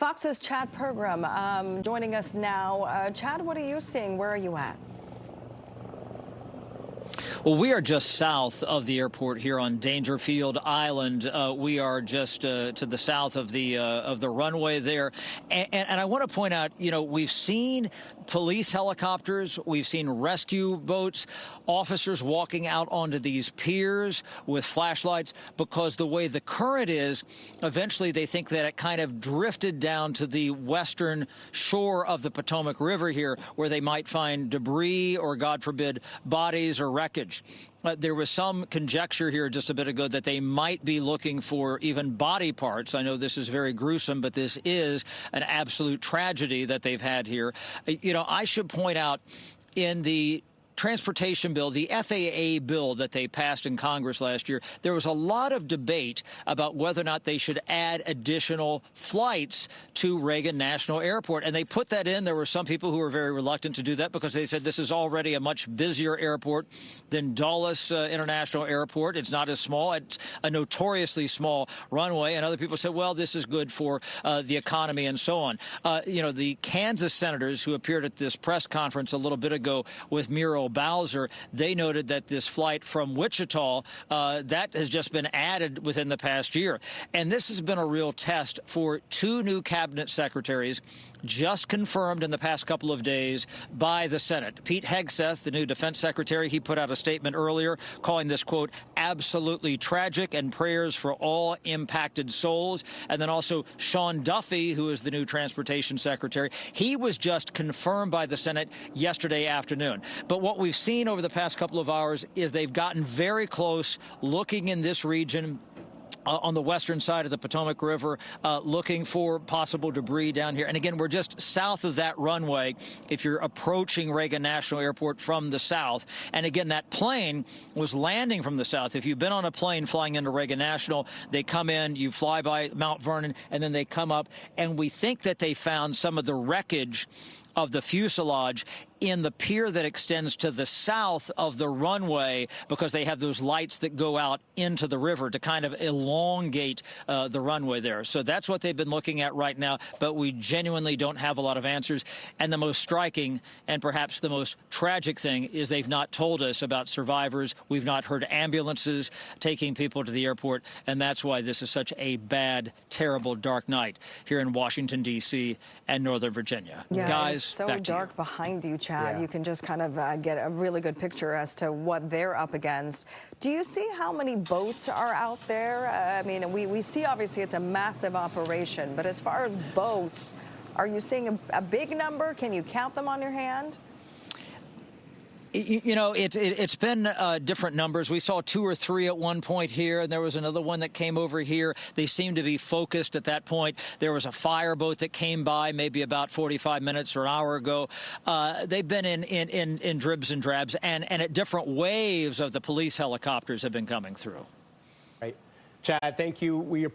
Fox's Chad program joining us now. Chad, what are you seeing? Where are you at? Well, we are just south of the airport here on Dangerfield Island. We are just to the south of the runway there. And I want to point out, you know, we've seen police helicopters, we've seen rescue boats, officers walking out onto these piers with flashlights, because the way the current is, eventually they think that it kind of drifted down to the western shore of the Potomac River here, where they might find debris or, God forbid, bodies or wreckage. There was some conjecture here just a bit ago that they might be looking for even body parts. I know this is very gruesome, but this is an absolute tragedy that they've had here. You know, I should point out, in the transportation bill, the FAA bill that they passed in Congress last year, there was a lot of debate about whether or not they should add additional flights to Reagan National Airport. And they put that in. There were some people who were very reluctant to do that because they said this is already a much busier airport than Dulles International Airport. It's not as small. It's a notoriously small runway. And other people said, well, this is good for the economy and so on. You know, the Kansas senators who appeared at this press conference a little bit ago with Muriel Bowser, they noted that this flight from Wichita, that has just been added within the past year. And this has been a real test for two new cabinet secretaries just confirmed in the past couple of days by the Senate. Pete Hegseth, the new defense secretary, he put out a statement earlier calling this, quote, absolutely tragic, and prayers for all impacted souls. And then also Sean Duffy, who is the new transportation secretary, he was just confirmed by the Senate yesterday afternoon. But what we've seen over the past couple of hours is they've gotten very close, looking in this region on the western side of the Potomac River, looking for possible debris down here. And again, we're just south of that runway if you're approaching Reagan National Airport from the south. And again, that plane was landing from the south. If you've been on a plane flying into Reagan National, they come in, you fly by Mount Vernon, and then they come up. And we think that they found some of the wreckage of the fuselage in the pier that extends to the south of the runway, because they have those lights that go out into the river to kind of elongate the runway there. So that's what they've been looking at right now, but we genuinely don't have a lot of answers. And the most striking and perhaps the most tragic thing is they've not told us about survivors. We've not heard ambulances taking people to the airport, and that's why this is such a bad, terrible, dark night here in Washington, D.C. and Northern Virginia. Yeah, guys, it's so dark behind you, Chad. Yeah. You can just kind of get a really good picture as to what they're up against. Do you see how many boats are out there? I mean, we see obviously it's a massive operation, but as far as boats, are you seeing a big number? Can you count them on your hand? You know, it's been different numbers. We saw 2 or 3 at one point here, and there was another one that came over here. They seem to be focused at that point. There was a fireboat that came by maybe about 45 minutes or an hour ago. They've been in dribs and drabs, and at different waves of the police helicopters have been coming through. Right. Chad, thank you.